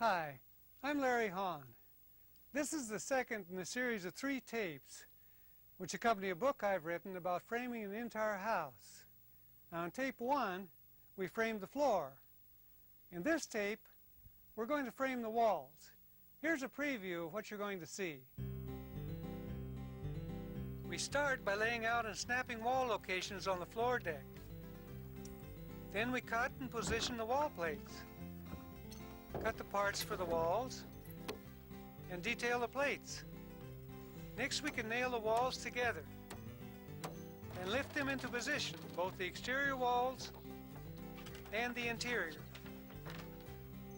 Hi, I'm Larry Хон. This is the second in a series of 3 tapes which accompany a book I've written about framing an entire house. Now in tape 1, we framed the floor. In this tape, we're going to frame the walls. Here's a preview of what you're going to see. We start by laying out and snapping wall locations on the floor deck. Then we cut and position the wall plates. Cut the parts for the walls and detail the plates. Next we can nail the walls together and lift them into position, both the exterior walls and the interior.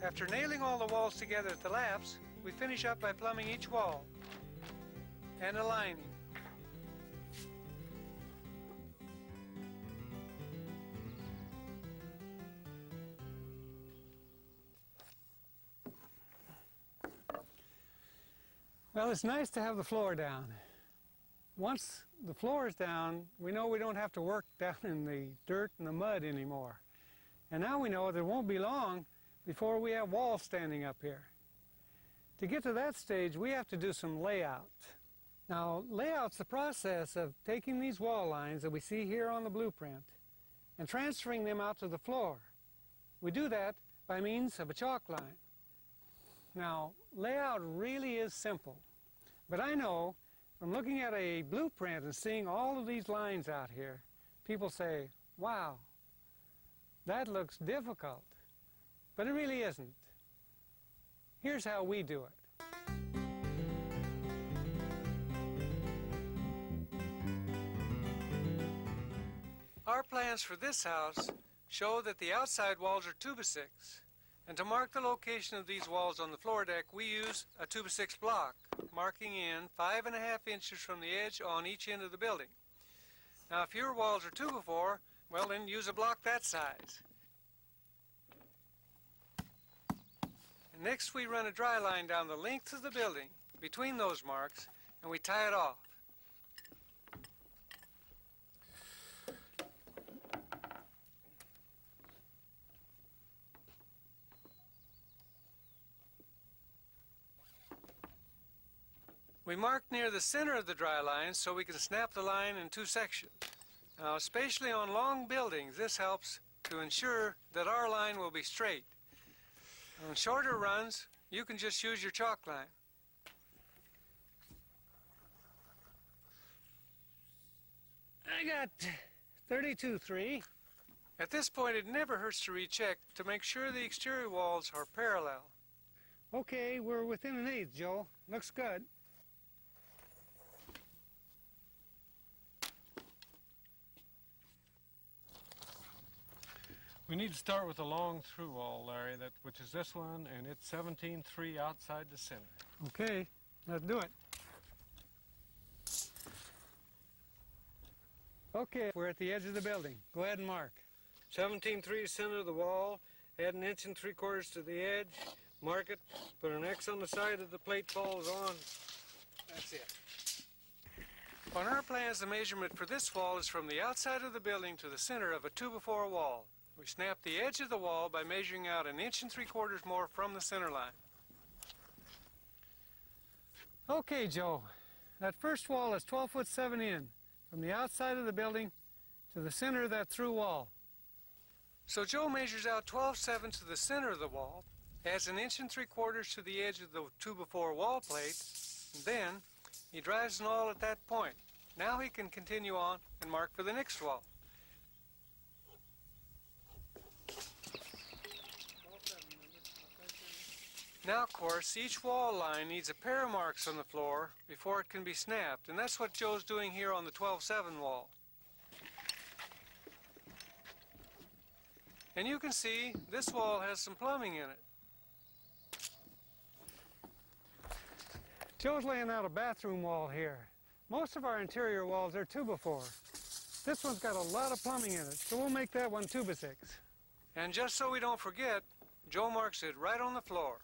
After nailing all the walls together at the laps, we finish up by plumbing each wall and aligning. Well, it's nice to have the floor down. Once the floor is down, we know we don't have to work down in the dirt and the mud anymore. And now we know that it won't be long before we have walls standing up here. To get to that stage, we have to do some layout. Now, layout's the process of taking these wall lines that we see here on the blueprint and transferring them out to the floor. We do that by means of a chalk line. Now, layout really is simple, but I know from looking at a blueprint and seeing all of these lines out here, people say, wow, that looks difficult, but it really isn't. Here's how we do it. Our plans for this house show that the outside walls are 2x6. And to mark the location of these walls on the floor deck, we use a 2x6 block, marking in 5.5 inches from the edge on each end of the building. Now, if your walls are 2x4, well, then use a block that size. And next, we run a dry line down the length of the building between those marks, and we tie it off. We mark near the center of the dry line so we can snap the line in 2 sections. Now, especially on long buildings, this helps to ensure that our line will be straight. On shorter runs, you can just use your chalk line. I got 32.3. At this point, it never hurts to recheck to make sure the exterior walls are parallel. Okay, we're within 1/8, Joe. Looks good. We need to start with a long through wall, Larry, which is this one, and it's 17.3 outside the center. Okay, let's do it. Okay, we're at the edge of the building. Go ahead and mark. 17.3 center of the wall, add 1 3/4 to the edge, mark it, put an X on the side that the plate falls on. That's it. On our plans, the measurement for this wall is from the outside of the building to the center of a 2x4 wall. We snap the edge of the wall by measuring out 1 3/4 inches more from the center line. Okay, Joe, that first wall is 12'7" in, from the outside of the building to the center of that through wall. So Joe measures out 12'7" to the center of the wall, adds 1 3/4 inches to the edge of the 2x4 wall plate, and then he drives an awl at that point. Now he can continue on and mark for the next wall. Now, of course, each wall line needs a pair of marks on the floor before it can be snapped, and that's what Joe's doing here on the 12'7" wall. And you can see this wall has some plumbing in it. Joe's laying out a bathroom wall here. Most of our interior walls are 2x4. This one's got a lot of plumbing in it, so we'll make that one 2x6. And just so we don't forget, Joe marks it right on the floor.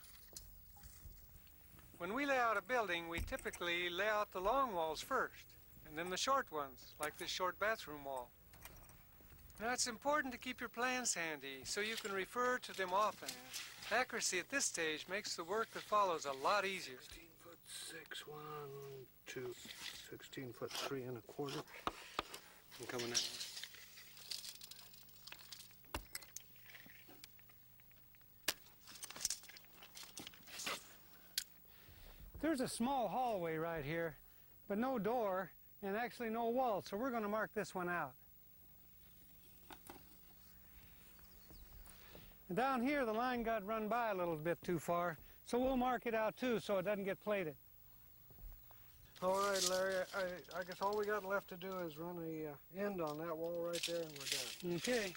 When we lay out a building, we typically lay out the long walls first, and then the short ones, like this short bathroom wall. Now, it's important to keep your plans handy so you can refer to them often. Accuracy at this stage makes the work that follows a lot easier. 16 foot 6, 1, 2, 16 foot 3 1/4. I'm coming in. There's a small hallway right here, but no door and actually no wall, so we're going to mark this one out. And down here the line got run by a little bit too far, so we'll mark it out too so it doesn't get plated. All right, Larry, I guess all we got left to do is run a end on that wall right there and we're done. Okay.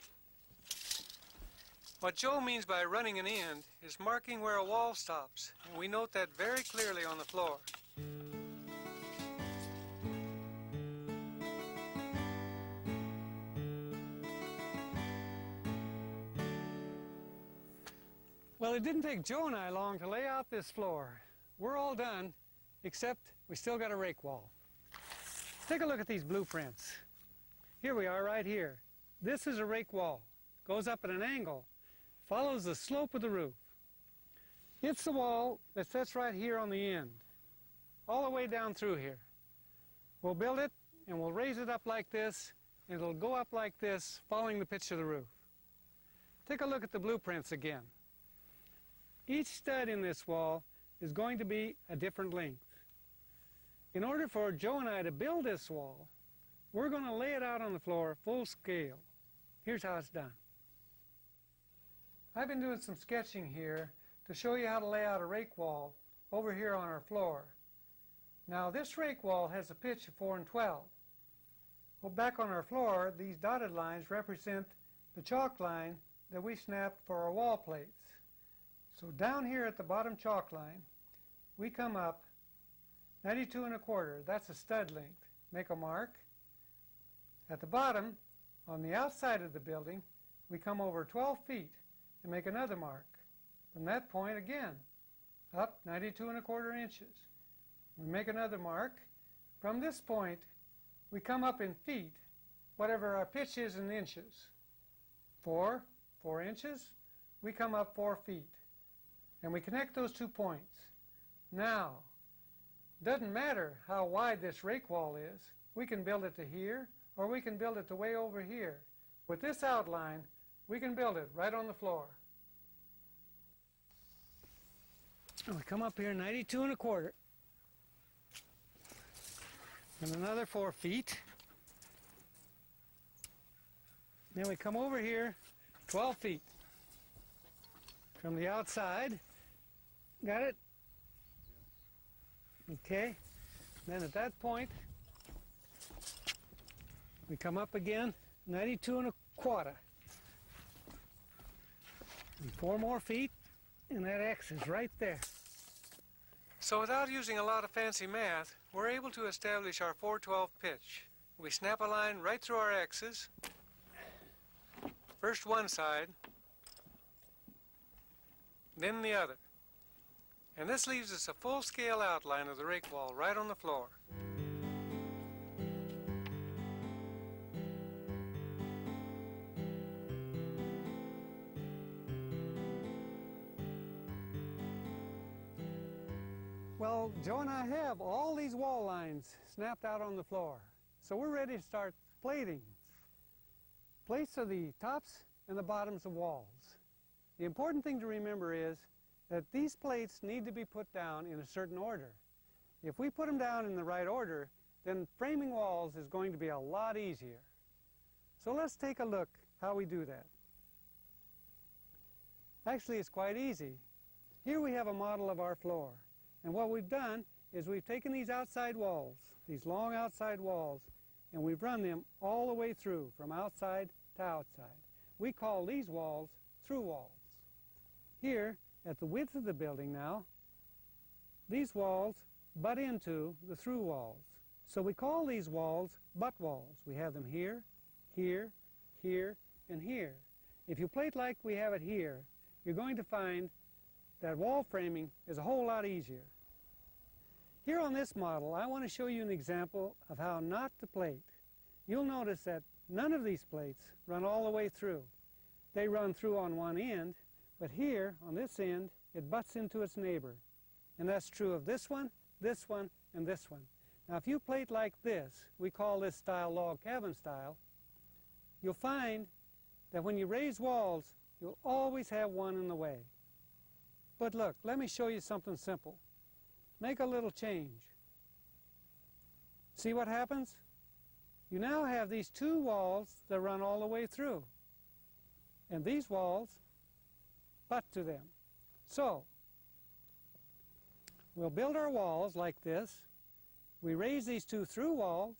What Joe means by running an end is marking where a wall stops, and we note that very clearly on the floor. Well, it didn't take Joe and I long to lay out this floor. We're all done, except we still got a rake wall. Take a look at these blueprints. Here we are right here. This is a rake wall. Goes up at an angle, follows the slope of the roof. It's the wall that sits right here on the end, all the way down through here. We'll build it and we'll raise it up like this, and it'll go up like this, following the pitch of the roof. Take a look at the blueprints again. Each stud in this wall is going to be a different length. In order for Joe and I to build this wall, we're going to lay it out on the floor full scale. Here's how it's done. I've been doing some sketching here to show you how to lay out a rake wall over here on our floor. Now this rake wall has a pitch of 4 1/12. Well, back on our floor, these dotted lines represent the chalk line that we snapped for our wall plates. So down here at the bottom chalk line, we come up 92 1/4. That's a stud length. Make a mark. At the bottom, on the outside of the building, we come over 12 feet and make another mark. From that point again, up 92 1/4 inches. We make another mark. From this point, we come up in feet, whatever our pitch is in inches. 4 inches, we come up 4 feet. And we connect those 2 points. Now, doesn't matter how wide this rake wall is. We can build it to here, or we can build it to way over here. With this outline, we can build it right on the floor. And we come up here 92 1/4. And another 4 feet. Then we come over here 12 feet. From the outside. Got it? Okay. Then at that point, we come up again 92 1/4. And 4 more feet, and that X is right there. So without using a lot of fancy math, we're able to establish our 4/12 pitch. We snap a line right through our X's. First one side, then the other. And this leaves us a full-scale outline of the rake wall right on the floor. Well, Joe and I have all these wall lines snapped out on the floor. So we're ready to start plating. Plates are the tops and the bottoms of walls. The important thing to remember is that these plates need to be put down in a certain order. If we put them down in the right order, then framing walls is going to be a lot easier. So let's take a look how we do that. Actually, it's quite easy. Here we have a model of our floor. And what we've done is we've taken these outside walls, these long outside walls, and we've run them all the way through, from outside to outside. We call these walls through walls. Here, at the width of the building now, these walls butt into the through walls. So we call these walls butt walls. We have them here, here, here, and here. If you plate like we have it here, you're going to find that wall framing is a whole lot easier. Here on this model, I want to show you an example of how not to plate. You'll notice that none of these plates run all the way through. They run through on one end, But here, on this end, it butts into its neighbor. And that's true of this one, and this one. Now, if you plate like this, we call this style log cabin style, you'll find that when you raise walls, you'll always have one in the way. But look, let me show you something simple. Make a little change. See what happens? You now have these two walls that run all the way through. And these walls butt to them. So, we'll build our walls like this. We raise these two through walls,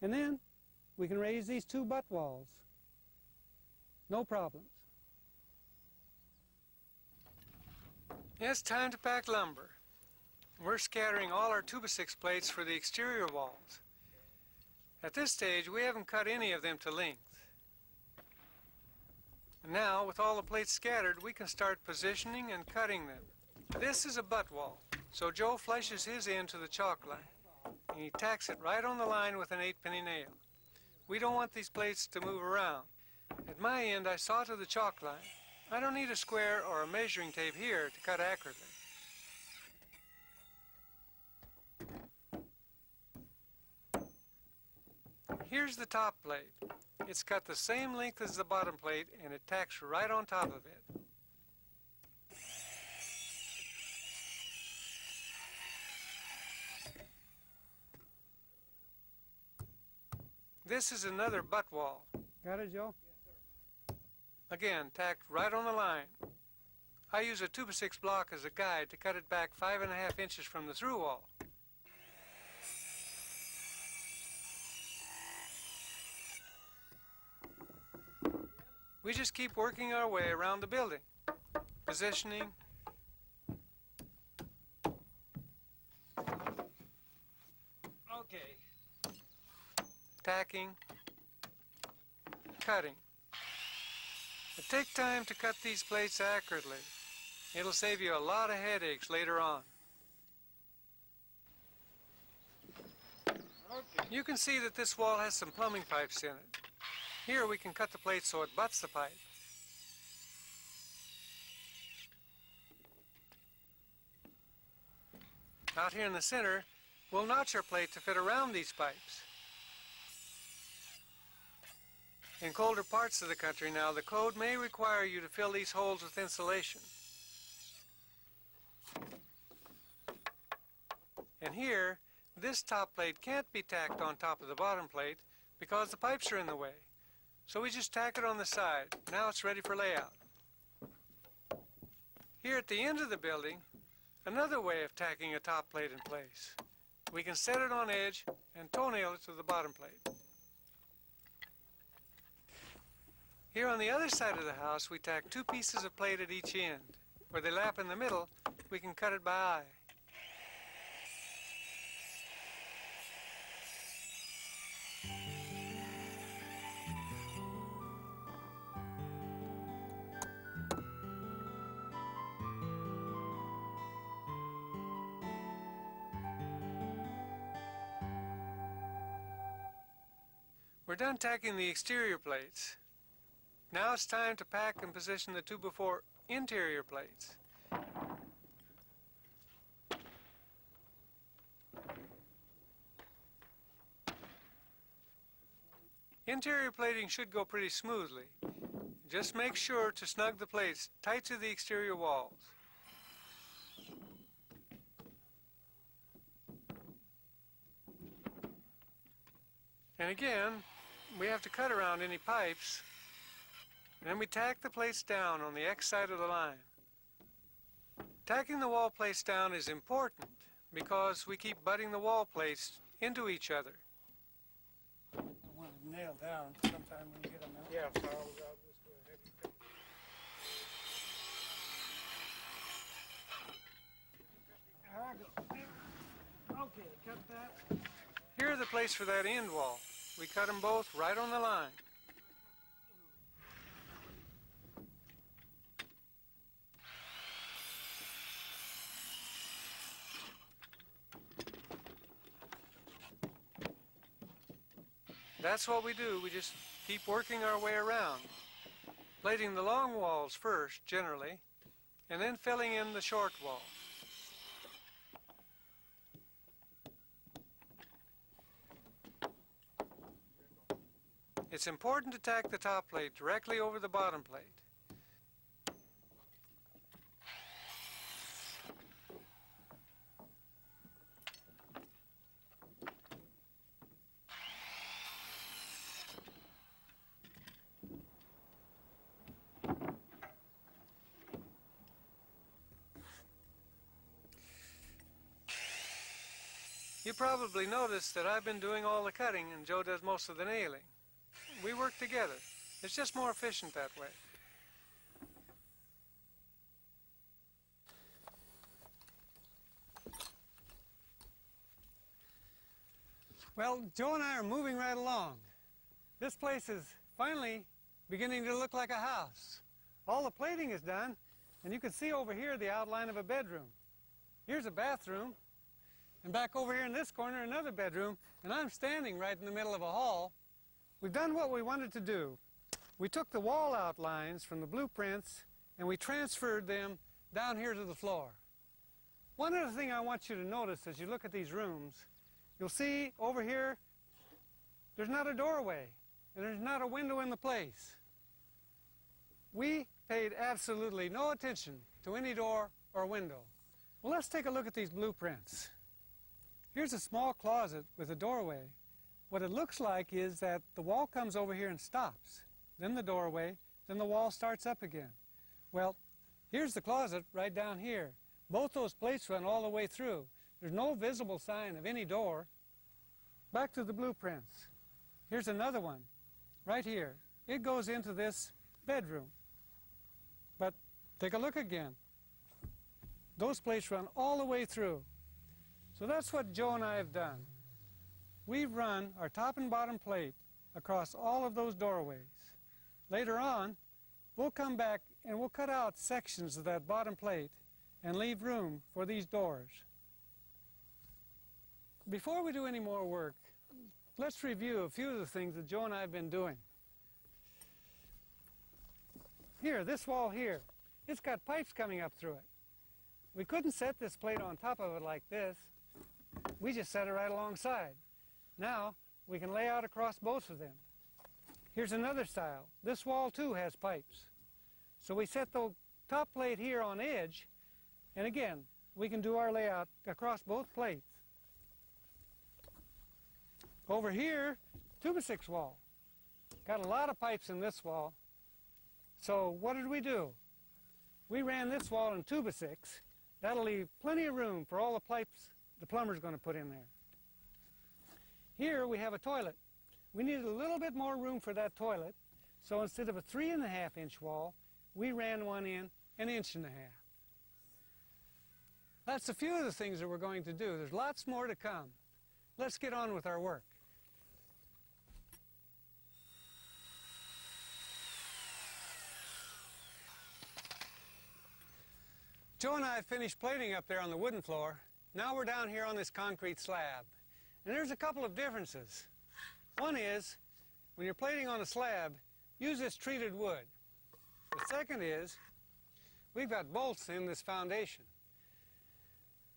and then we can raise these two butt walls. No problems. It's time to pack lumber. We're scattering all our 2x6 plates for the exterior walls. At this stage, we haven't cut any of them to length. And now, with all the plates scattered, we can start positioning and cutting them. This is a butt wall, so Joe flushes his end to the chalk line, and he tacks it right on the line with an 8-penny nail. We don't want these plates to move around. At my end, I saw to the chalk line. I don't need a square or a measuring tape here to cut accurately. Here's the top plate. It's cut the same length as the bottom plate, and it tacks right on top of it. This is another butt wall. Got it, Joe? Yes, sir. Again, tacked right on the line. I use a 2x6 block as a guide to cut it back 5.5 inches from the through wall. We just keep working our way around the building, positioning, tacking, cutting. But take time to cut these plates accurately. It'll save you a lot of headaches later on. You can see that this wall has some plumbing pipes in it. Here we can cut the plate so it butts the pipe. Out here in the center, we'll notch our plate to fit around these pipes. In colder parts of the country now, the code may require you to fill these holes with insulation. And here, this top plate can't be tacked on top of the bottom plate because the pipes are in the way. So we just tack it on the side. Now it's ready for layout. Here at the end of the building, another way of tacking a top plate in place. We can set it on edge and toenail it to the bottom plate. Here on the other side of the house, we tack 2 pieces of plate at each end. Where they lap in the middle, we can cut it by eye. We're done tacking the exterior plates. Now it's time to pack and position the 2x4 interior plates. Interior plating should go pretty smoothly. Just make sure to snug the plates tight to the exterior walls. And again, we have to cut around any pipes. And then we tack the plates down on the X side of the line. Tacking the wall plates down is important because we keep butting the wall plates into each other. I want it nailed down sometime when you get them out. Yeah, so I'll just go ahead and Okay, cut that. Here are the plates for that end wall. We cut them both right on the line. That's what we do. We just keep working our way around. plating the long walls first, generally, and then filling in the short wall. It's important to tack the top plate directly over the bottom plate. You probably noticed that I've been doing all the cutting and Joe does most of the nailing. We work together. It's just more efficient that way. Well, Joe and I are moving right along. This place is finally beginning to look like a house. All the plating is done, and you can see over here the outline of a bedroom. Here's a bathroom, and back over here in this corner another bedroom, and I'm standing right in the middle of a hall. We've done what we wanted to do. We took the wall outlines from the blueprints and we transferred them down here to the floor. One other thing I want you to notice as you look at these rooms, you'll see over here there's not a doorway and there's not a window in the place. We paid absolutely no attention to any door or window. Well, let's take a look at these blueprints. Here's a small closet with a doorway. What it looks like is that the wall comes over here and stops, then the doorway, then the wall starts up again. Well, here's the closet right down here. Both those plates run all the way through. There's no visible sign of any door. Back to the blueprints. Here's another one, right here. It goes into this bedroom. But take a look again. Those plates run all the way through. So that's what Joe and I have done. We've run our top and bottom plate across all of those doorways. Later on, we'll come back and we'll cut out sections of that bottom plate and leave room for these doors. Before we do any more work, let's review a few of the things that Joe and I have been doing. Here, this wall here, it's got pipes coming up through it. We couldn't set this plate on top of it like this. We just set it right alongside. Now, we can lay out across both of them. Here's another style. This wall, too, has pipes. So we set the top plate here on edge, and again, we can do our layout across both plates. Over here, 2x6 wall. Got a lot of pipes in this wall. So what did we do? We ran this wall in 2x6. That'll leave plenty of room for all the pipes the plumber's going to put in there. Here we have a toilet. We needed a little bit more room for that toilet, so instead of a 3.5-inch wall, we ran one in 1.5 inches. That's a few of the things that we're going to do. There's lots more to come. Let's get on with our work. Joe and I have finished plating up there on the wooden floor. Now we're down here on this concrete slab. And there's a couple of differences. One is, when you're plating on a slab, use this treated wood. The second is, we've got bolts in this foundation.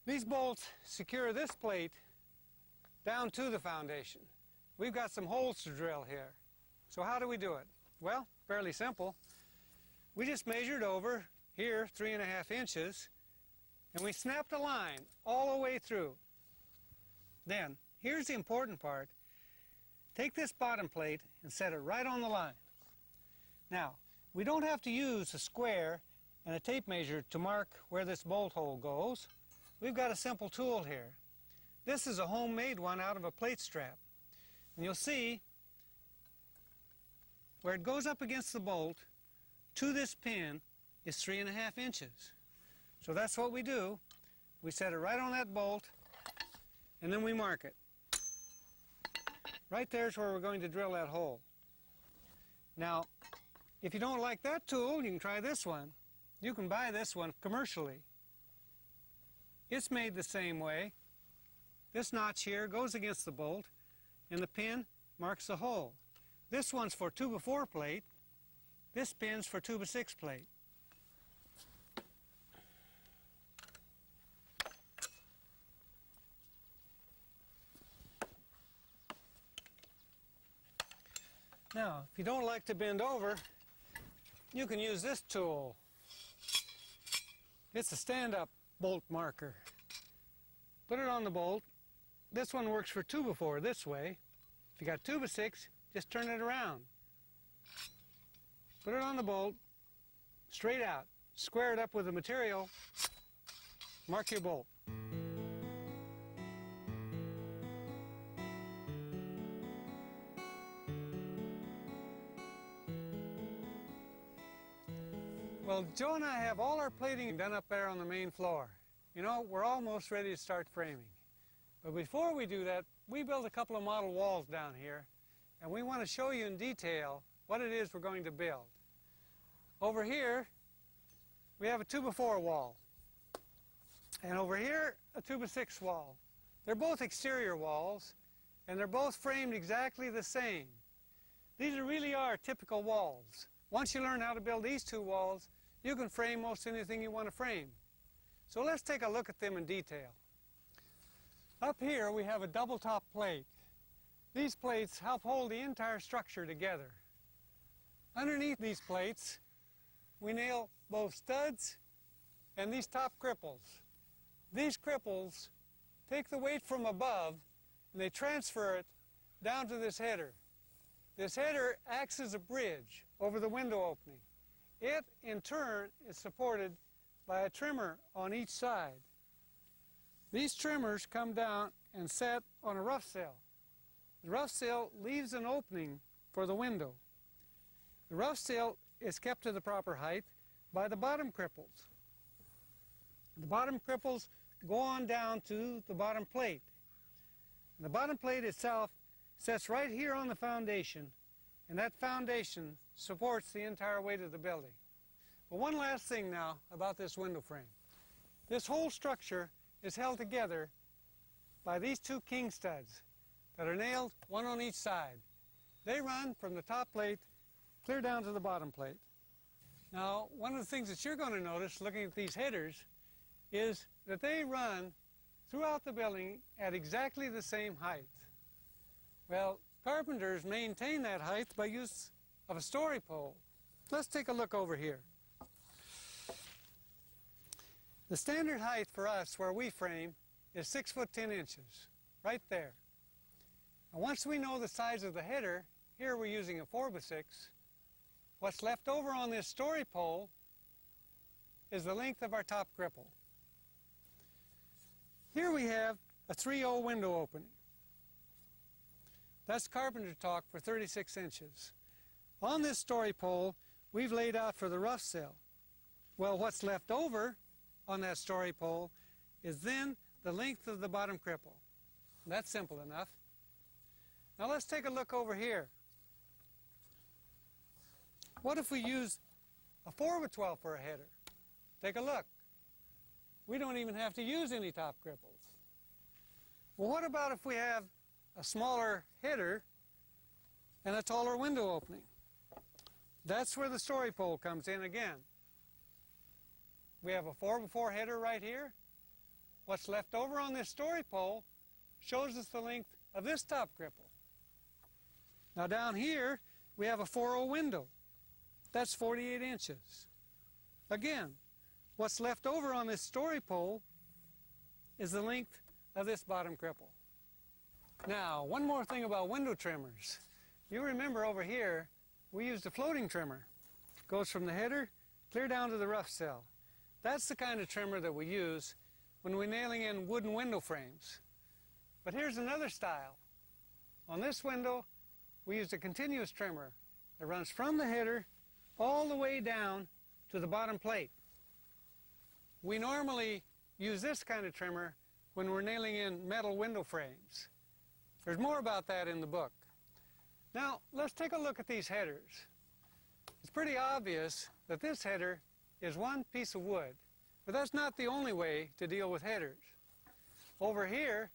These bolts secure this plate down to the foundation. We've got some holes to drill here. So how do we do it? Well, fairly simple. We just measured over here 3.5 inches, and we snapped a line all the way through. Then, here's the important part. Take this bottom plate and set it right on the line. Now, we don't have to use a square and a tape measure to mark where this bolt hole goes. We've got a simple tool here. This is a homemade one out of a plate strap. And you'll see where it goes up against the bolt to this pin is 3.5 inches. So that's what we do. We set it right on that bolt, and then we mark it. Right there's where we're going to drill that hole. Now, if you don't like that tool, you can try this one. You can buy this one commercially. It's made the same way. This notch here goes against the bolt, and the pin marks the hole. This one's for 2x4 plate, This pin's for 2x6 plate. Now, if you don't like to bend over, you can use this tool. It's a stand-up bolt marker. Put it on the bolt. This one works for 2x4 this way. If you got 2x6, just turn it around. Put it on the bolt, straight out. Square it up with the material. Mark your bolt. Well, Joe and I have all our plating done up there on the main floor. You know, we're almost ready to start framing. But before we do that, we built a couple of model walls down here, and we want to show you in detail what it is we're going to build. Over here, we have a 2x4 wall. And over here, a 2x6 wall. They're both exterior walls, and they're both framed exactly the same. These really are typical walls. Once you learn how to build these two walls, you can frame most anything you want to frame. So let's take a look at them in detail. Up here we have a double top plate. These plates help hold the entire structure together. Underneath these plates, we nail both studs and these top cripples. These cripples take the weight from above and they transfer it down to this header. This header acts as a bridge over the window opening. It, in turn, is supported by a trimmer on each side. These trimmers come down and set on a rough sill. The rough sill leaves an opening for the window. The rough sill is kept to the proper height by the bottom cripples. The bottom cripples go on down to the bottom plate. The bottom plate itself sets right here on the foundation, and that foundation supports the entire weight of the building. But one last thing now about this window frame. This whole structure is held together by these two king studs that are nailed one on each side. They run from the top plate clear down to the bottom plate. Now, one of the things that you're going to notice looking at these headers is that they run throughout the building at exactly the same height. Well, carpenters maintain that height by use of a story pole. Let's take a look over here. The standard height for us where we frame is 6 foot 10 inches, right there. And once we know the size of the header, here we're using a 4x6, what's left over on this story pole is the length of our top cripple. Here we have a 3/0 window opening. That's carpenter talk for 36 inches. On this story pole, we've laid out for the rough sill. Well, what's left over on that story pole is then the length of the bottom cripple. That's simple enough. Now let's take a look over here. What if we use a 4x12 for a header? Take a look. We don't even have to use any top cripples. Well, what about if we have a smaller header and a taller window opening? That's where the story pole comes in again. We have a 4x4 header right here. What's left over on this story pole shows us the length of this top cripple. Now down here, we have a 4/0 window. That's 48 inches. Again, what's left over on this story pole is the length of this bottom cripple. Now, one more thing about window trimmers. You remember over here, we used a floating trimmer. It goes from the header clear down to the rough sill. That's the kind of trimmer that we use when we're nailing in wooden window frames. But here's another style. On this window, we used a continuous trimmer that runs from the header all the way down to the bottom plate. We normally use this kind of trimmer when we're nailing in metal window frames. There's more about that in the book. Now, let's take a look at these headers. It's pretty obvious that this header is one piece of wood, but that's not the only way to deal with headers. Over here,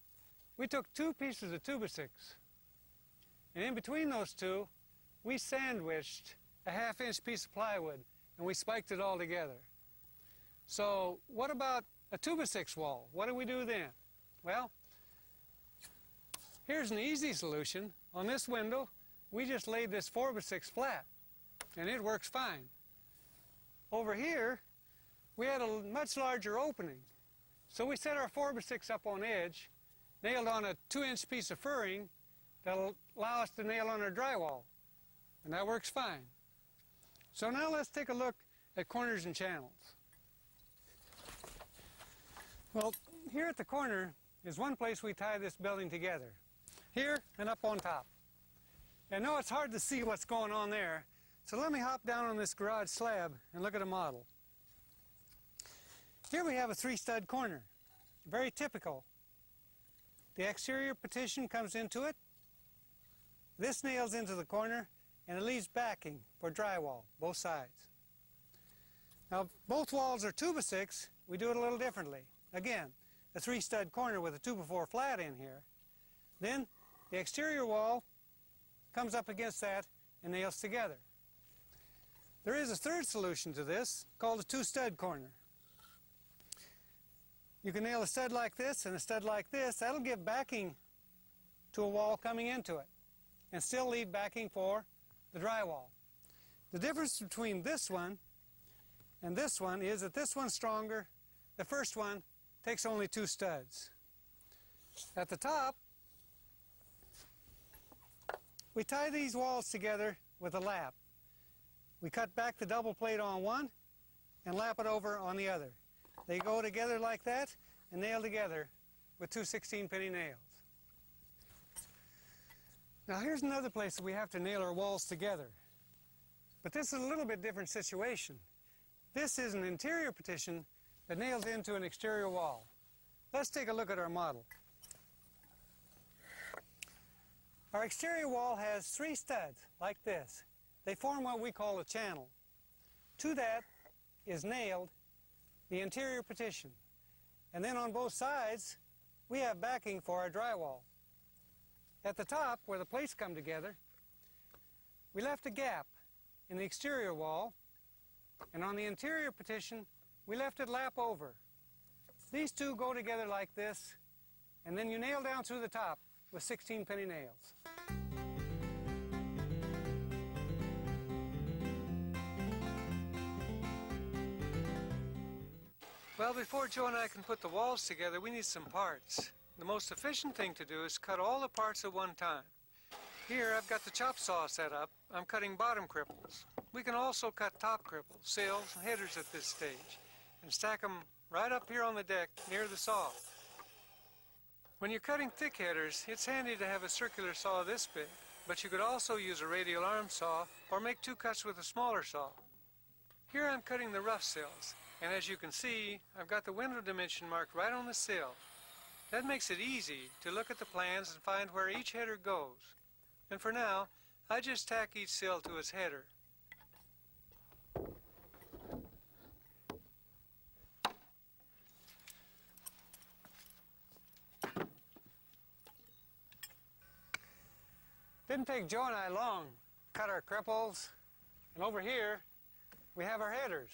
we took 2 pieces of 2x6, and in between those two, we sandwiched a 1/2-inch piece of plywood, and we spiked it all together. So what about a 2x6 wall? What do we do then? Well, here's an easy solution. On this window, we just laid this 4x6 flat, and it works fine. Over here, we had a much larger opening. So we set our 4x6 up on edge, nailed on a 2-inch piece of furring that'll allow us to nail on our drywall, and that works fine. So now let's take a look at corners and channels. Well, here at the corner is one place we tie this building together, here and up on top. I know it's hard to see what's going on there, so let me hop down on this garage slab and look at a model. Here we have a 3-stud corner, very typical. The exterior partition comes into it, this nails into the corner, and it leaves backing for drywall, both sides. Now, if both walls are 2x6, we do it a little differently. Again, a 3-stud corner with a 2x4 flat in here. Then the exterior wall comes up against that and nails together. There is a third solution to this called a 2-stud corner. You can nail a stud like this and a stud like this. That'll give backing to a wall coming into it and still leave backing for the drywall. The difference between this one and this one is that this one's stronger. The first one takes only 2 studs. At the top, we tie these walls together with a lap. We cut back the double plate on one and lap it over on the other. They go together like that and nail together with 2 16-penny nails. Now here's another place that we have to nail our walls together. But this is a little bit different situation. This is an interior partition that nails into an exterior wall. Let's take a look at our model. Our exterior wall has 3 studs like this. They form what we call a channel. To that is nailed the interior partition. And then on both sides, we have backing for our drywall. At the top, where the plates come together, we left a gap in the exterior wall, and on the interior partition, we left it lap over. These two go together like this, and then you nail down through the top with 16-penny nails. Well, before Joe and I can put the walls together, we need some parts. The most efficient thing to do is cut all the parts at one time. Here I've got the chop saw set up. I'm cutting bottom cripples. We can also cut top cripples, sails, and headers at this stage, and stack them right up here on the deck near the saw. When you're cutting thick headers, it's handy to have a circular saw this big, but you could also use a radial arm saw or make 2 cuts with a smaller saw. Here I'm cutting the rough sails, and as you can see, I've got the window dimension marked right on the sill. That makes it easy to look at the plans and find where each header goes. And for now, I just tack each sill to its header. Didn't take Joe and I long to cut our cripples, and over here we have our headers.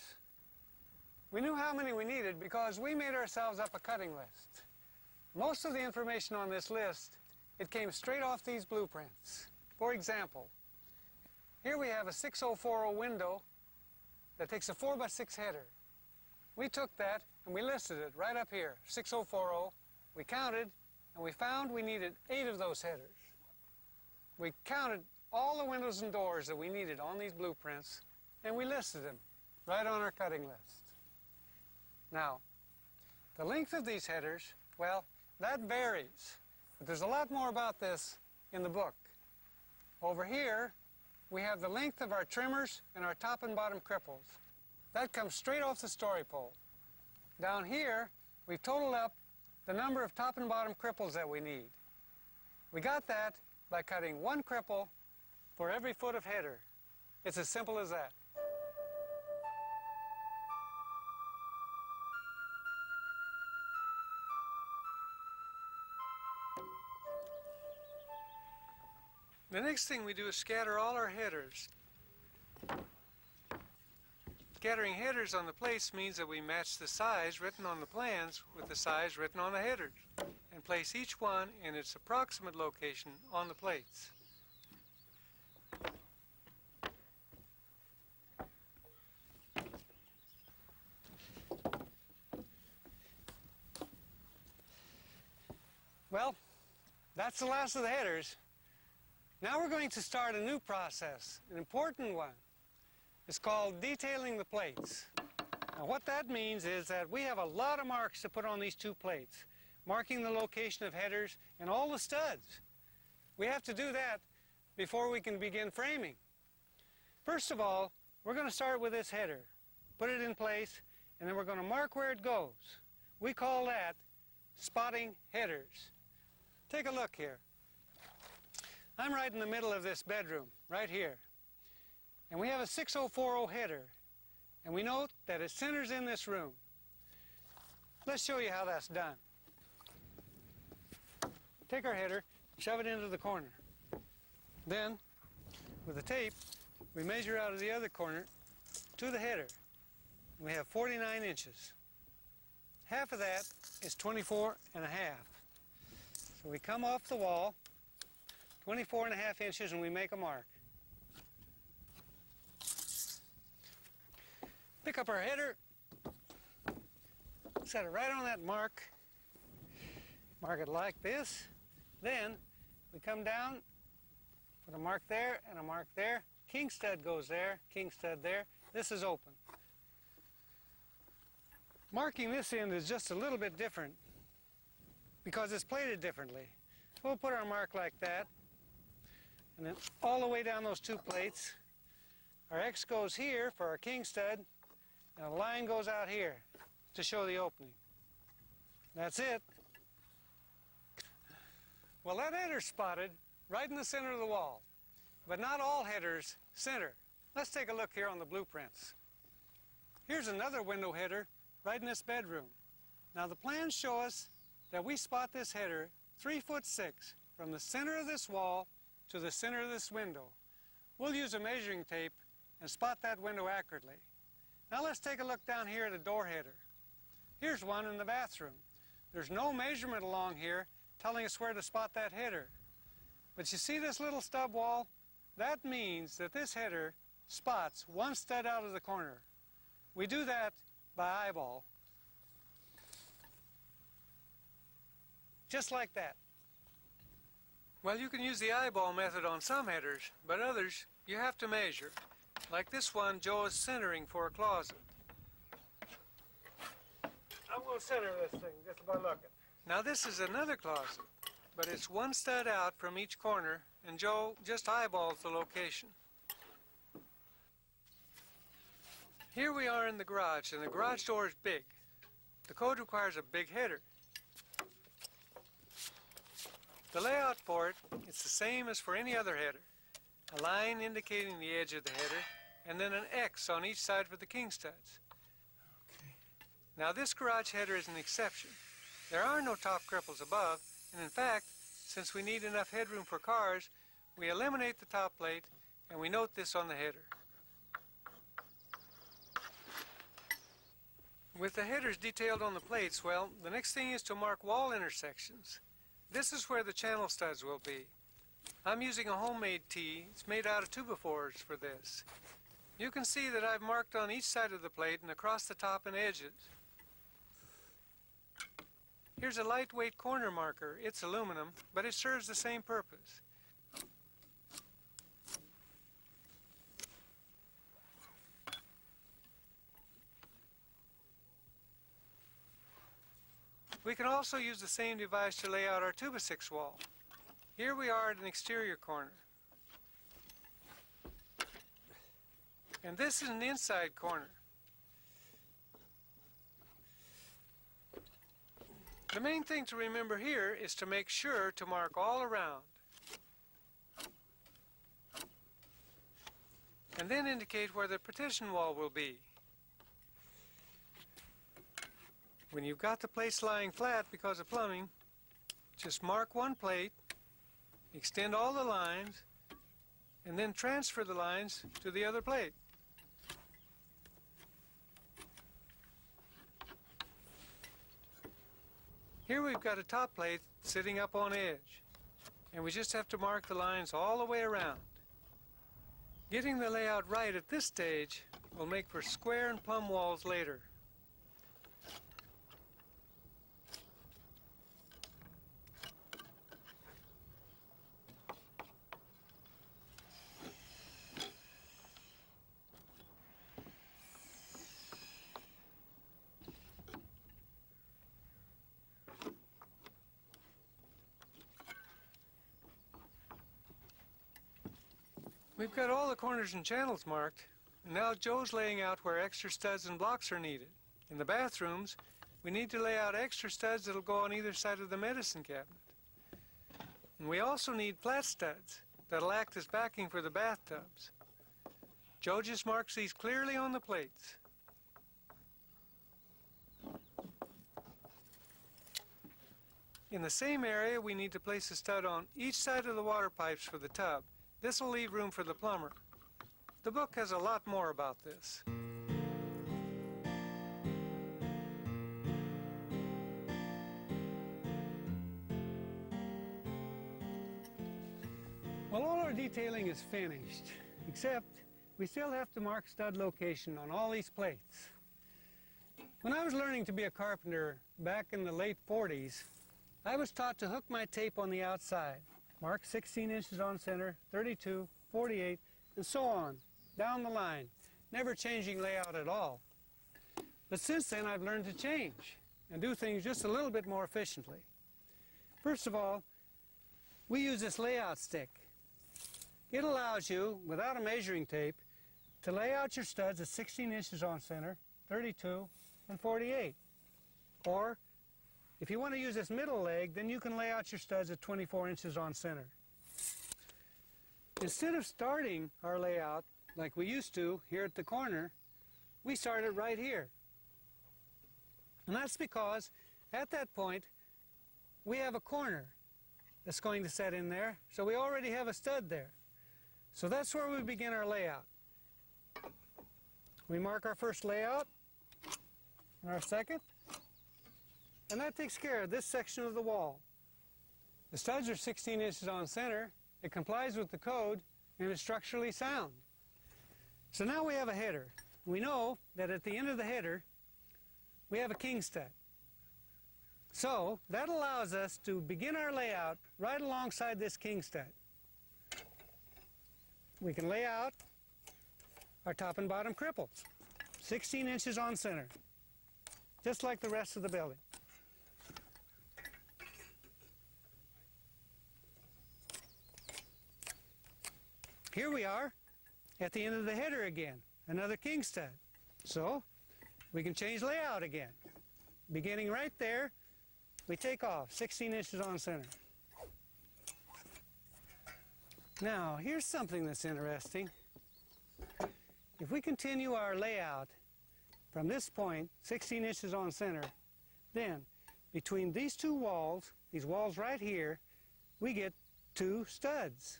We knew how many we needed because we made ourselves up a cutting list. Most of the information on this list, it came straight off these blueprints. For example, here we have a 6040 window that takes a 4x6 header. We took that and we listed it right up here, 6040. We counted and we found we needed 8 of those headers. We counted all the windows and doors that we needed on these blueprints and we listed them right on our cutting list. Now, the length of these headers, well, that varies, but there's a lot more about this in the book. Over here, we have the length of our trimmers and our top and bottom cripples. That comes straight off the story pole. Down here, we've totaled up the number of top and bottom cripples that we need. We got that by cutting 1 cripple for every foot of header. It's as simple as that. The next thing we do is scatter all our headers. Scattering headers on the plates means that we match the size written on the plans with the size written on the headers and place each one in its approximate location on the plates. Well, that's the last of the headers. Now we're going to start a new process, an important one. It's called detailing the plates. Now what that means is that we have a lot of marks to put on these two plates, marking the location of headers and all the studs. We have to do that before we can begin framing. First of all, we're going to start with this header, put it in place, and then we're going to mark where it goes. We call that spotting headers. Take a look here. I'm right in the middle of this bedroom, right here. And we have a 6040 header, and we note that it centers in this room. Let's show you how that's done. Take our header, shove it into the corner. Then, with the tape, we measure out of the other corner to the header. We have 49 inches. Half of that is 24 and a half. So we come off the wall, 24 and a half inches, and we make a mark. Pick up our header, set it right on that mark, mark it like this. Then we come down, put a mark there and a mark there. King stud goes there, king stud there. This is open. Marking this end is just a little bit different because it's plated differently. We'll put our mark like that, and then all the way down those two plates. Our X goes here for our king stud, and a line goes out here to show the opening. That's it. Well, that header's spotted right in the center of the wall, but not all headers center. Let's take a look here on the blueprints. Here's another window header right in this bedroom. Now the plans show us that we spot this header 3'6" from the center of this wall to the center of this window. We'll use a measuring tape and spot that window accurately. Now let's take a look down here at a door header. Here's one in the bathroom. There's no measurement along here telling us where to spot that header. But you see this little stub wall? That means that this header spots one stud out of the corner. We do that by eyeball. Just like that. Well, you can use the eyeball method on some headers, but others you have to measure. Like this one, Joe is centering for a closet. I'm going to center this thing just by looking. Now this is another closet, but it's one stud out from each corner, and Joe just eyeballs the location. Here we are in the garage, and the garage door is big. The code requires a big header. The layout for it, it's the same as for any other header. A line indicating the edge of the header, and then an X on each side for the king studs. Okay. Now this garage header is an exception. There are no top cripples above, and in fact, since we need enough headroom for cars, we eliminate the top plate, and we note this on the header. With the headers detailed on the plates, well, the next thing is to mark wall intersections. This is where the channel studs will be. I'm using a homemade tee. It's made out of 2x4s for this. You can see that I've marked on each side of the plate and across the top and edges. Here's a lightweight corner marker. It's aluminum, but it serves the same purpose. We can also use the same device to lay out our 2x6 wall. Here we are at an exterior corner. And this is an inside corner. The main thing to remember here is to make sure to mark all around. And then indicate where the partition wall will be. When you've got the plates lying flat because of plumbing, just mark one plate, extend all the lines, and then transfer the lines to the other plate. Here we've got a top plate sitting up on edge, and we just have to mark the lines all the way around. Getting the layout right at this stage will make for square and plumb walls later. We've got all the corners and channels marked, and now Joe's laying out where extra studs and blocks are needed. In the bathrooms, we need to lay out extra studs that'll go on either side of the medicine cabinet. And we also need flat studs that'll act as backing for the bathtubs. Joe just marks these clearly on the plates. In the same area, we need to place a stud on each side of the water pipes for the tub. This will leave room for the plumber. The book has a lot more about this. Well, all our detailing is finished, except we still have to mark stud location on all these plates. When I was learning to be a carpenter back in the late 40s, I was taught to hook my tape on the outside. Mark 16 inches on center, 32, 48, and so on, down the line, never changing layout at all. But since then, I've learned to change and do things just a little bit more efficiently. First of all, we use this layout stick. It allows you, without a measuring tape, to lay out your studs at 16 inches on center, 32, and 48. Or, if you want to use this middle leg, then you can lay out your studs at 24 inches on center. Instead of starting our layout like we used to here at the corner, we started right here. And that's because at that point, we have a corner that's going to set in there, so we already have a stud there. So that's where we begin our layout. We mark our first layout and our second, and that takes care of this section of the wall. The studs are 16 inches on center, it complies with the code, and is structurally sound. So now we have a header. We know that at the end of the header, we have a king stud. So that allows us to begin our layout right alongside this king stud. We can lay out our top and bottom cripples, 16 inches on center, just like the rest of the building. Here we are at the end of the header again, another king stud. So we can change layout again. Beginning right there, we take off 16 inches on center. Now, here's something that's interesting. If we continue our layout from this point, 16 inches on center, then between these two walls, these walls right here, we get two studs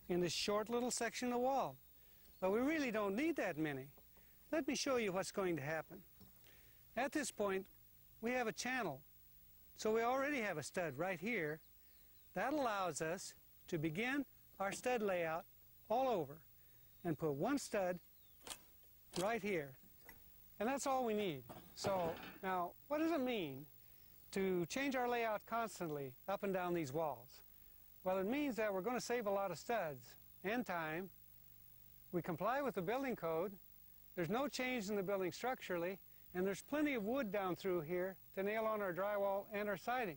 in this short little section of wall. But we really don't need that many. Let me show you what's going to happen. At this point, we have a channel. So we already have a stud right here. That allows us to begin our stud layout all over and put one stud right here. And that's all we need. So now, what does it mean to change our layout constantly up and down these walls? Well, it means that we're going to save a lot of studs and time. We comply with the building code. There's no change in the building structurally, and there's plenty of wood down through here to nail on our drywall and our siding.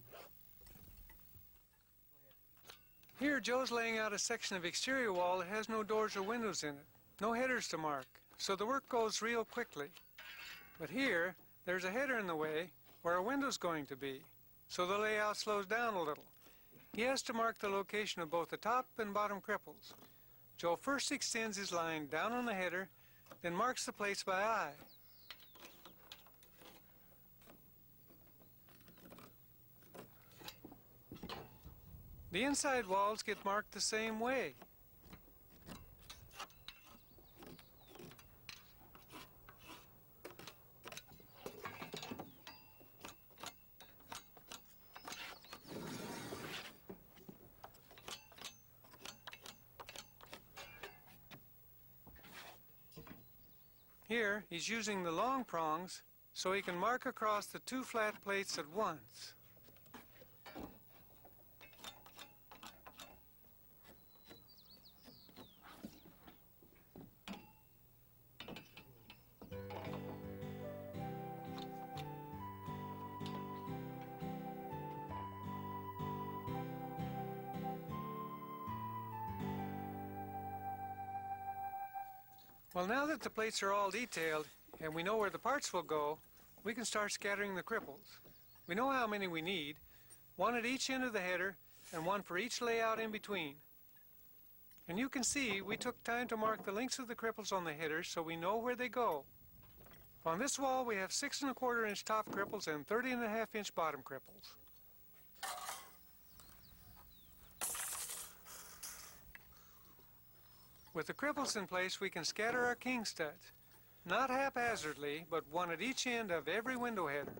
Here, Joe's laying out a section of exterior wall that has no doors or windows in it, no headers to mark, so the work goes real quickly. But here, there's a header in the way where a window's going to be, so the layout slows down a little. He has to mark the location of both the top and bottom cripples. Joe first extends his line down on the header, then marks the plates by eye. The inside walls get marked the same way. Here, he's using the long prongs so he can mark across the two flat plates at once. Well, now that the plates are all detailed and we know where the parts will go, we can start scattering the cripples. We know how many we need, one at each end of the header and one for each layout in between. And you can see we took time to mark the lengths of the cripples on the headers so we know where they go. On this wall we have 6 1/4 inch top cripples and 30 1/2 inch bottom cripples. With the cripples in place, we can scatter our king studs, not haphazardly, but one at each end of every window header.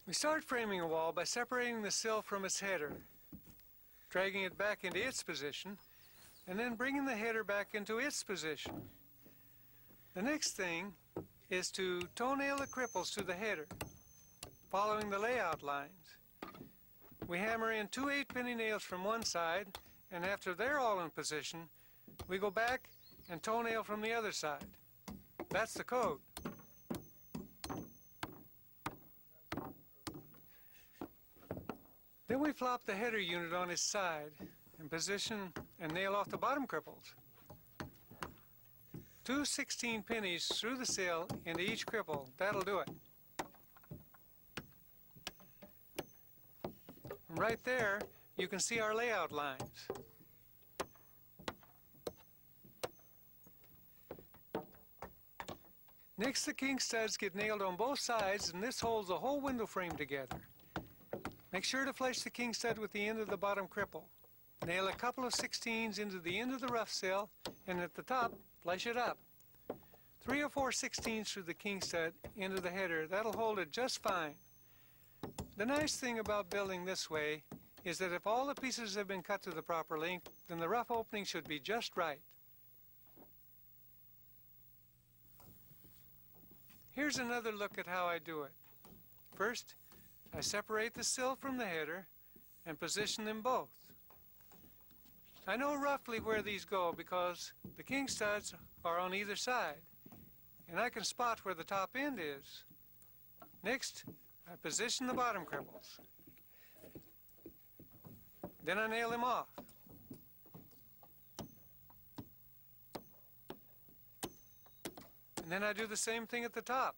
We start framing a wall by separating the sill from its header, dragging it back into its position, and then bringing the header back into its position. The next thing is to toenail the cripples to the header, following the layout lines. We hammer in 2 8-penny nails from one side, and after they're all in position, we go back and toenail from the other side. That's the code. Then we flop the header unit on its side in position and nail off the bottom cripples. 2 16 pennies through the sill into each cripple. That'll do it. Right there, you can see our layout lines. Next, the king studs get nailed on both sides, and this holds the whole window frame together. Make sure to flush the king stud with the end of the bottom cripple. Nail a couple of 16s into the end of the rough sill, and at the top, flush it up. 3 or 4 16s through the king stud into the header. That'll hold it just fine. The nice thing about building this way is that if all the pieces have been cut to the proper length, then the rough opening should be just right. Here's another look at how I do it. First, I separate the sill from the header and position them both. I know roughly where these go because the king studs are on either side, and I can spot where the top end is. Next, I position the bottom cripples. Then I nail them off. And then I do the same thing at the top.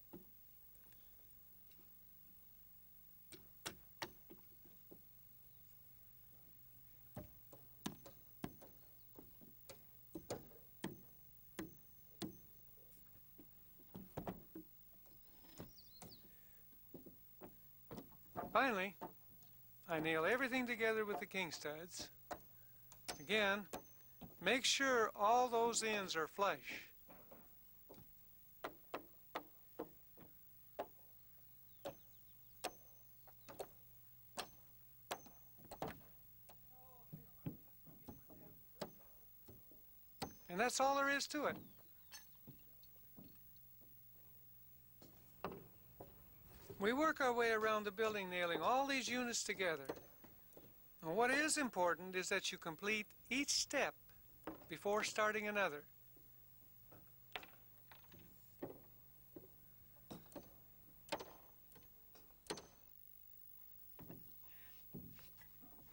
Finally, I nail everything together with the king studs. Again, make sure all those ends are flush. And that's all there is to it. We work our way around the building nailing all these units together. And what is important is that you complete each step before starting another.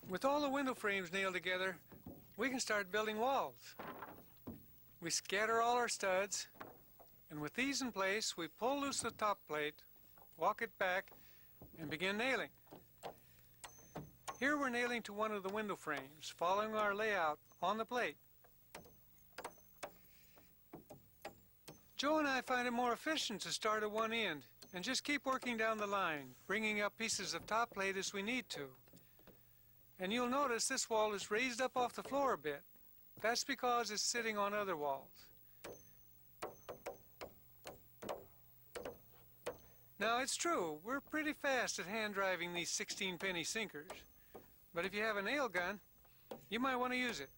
With all the window frames nailed together, we can start building walls. We scatter all our studs, and with these in place, we pull loose the top plate, walk it back, and begin nailing. Here we're nailing to one of the window frames, following our layout on the plate. Joe and I find it more efficient to start at one end and just keep working down the line, bringing up pieces of top plate as we need to. And you'll notice this wall is raised up off the floor a bit. That's because it's sitting on other walls. Now, it's true, we're pretty fast at hand driving these 16-penny sinkers. But if you have a nail gun, you might want to use it.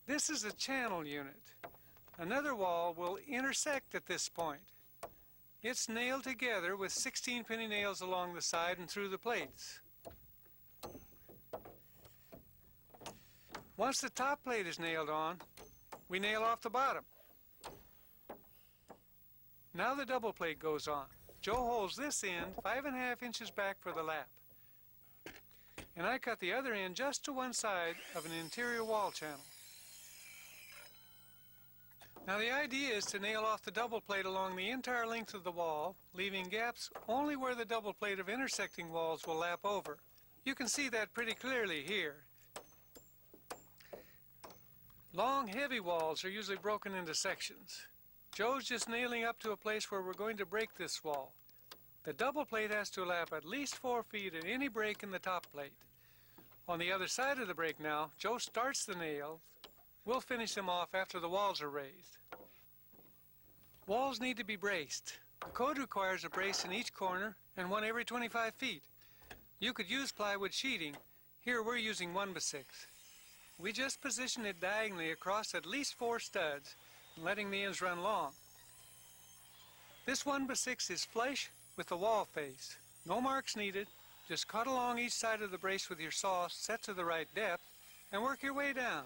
This is a channel unit. Another wall will intersect at this point. It's nailed together with 16-penny nails along the side and through the plates. Once the top plate is nailed on, we nail off the bottom. Now the double plate goes on. Joe holds this end 5.5 inches back for the lap. And I cut the other end just to one side of an interior wall channel. Now the idea is to nail off the double plate along the entire length of the wall, leaving gaps only where the double plate of intersecting walls will lap over. You can see that pretty clearly here. Long, heavy walls are usually broken into sections. Joe's just nailing up to a place where we're going to break this wall. The double plate has to lap at least 4 feet at any break in the top plate. On the other side of the break now, Joe starts the nails. We'll finish them off after the walls are raised. Walls need to be braced. The code requires a brace in each corner and one every 25 feet. You could use plywood sheeting. Here we're using 1x6. We just position it diagonally across at least 4 studs, letting the ends run long. This 1x6 is flush with the wall face. No marks needed. Just cut along each side of the brace with your saw set to the right depth and work your way down.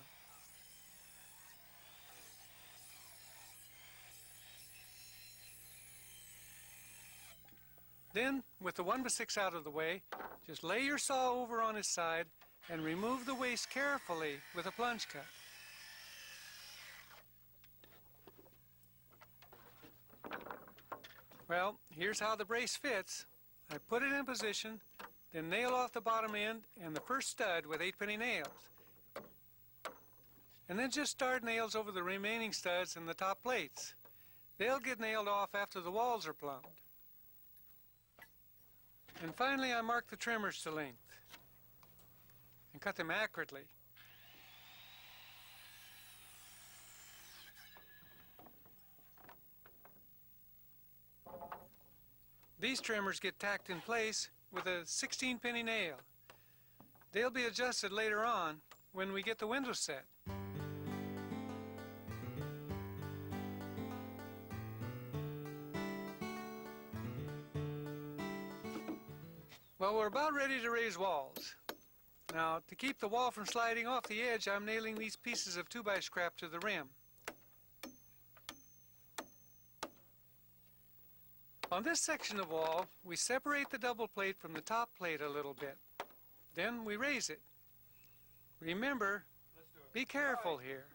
Then, with the 1x6 out of the way, just lay your saw over on its side and remove the waste carefully with a plunge cut. Well, here's how the brace fits. I put it in position, then nail off the bottom end and the first stud with 8-penny nails. And then just start nails over the remaining studs and the top plates. They'll get nailed off after the walls are plumbed. And finally, I mark the trimmers to length and cut them accurately. These trimmers get tacked in place with a 16-penny nail. They'll be adjusted later on when we get the windows set. Well, we're about ready to raise walls. Now, to keep the wall from sliding off the edge, I'm nailing these pieces of 2x scrap to the rim. On this section of wall, we separate the double plate from the top plate a little bit. Then we raise it. Remember, be careful here.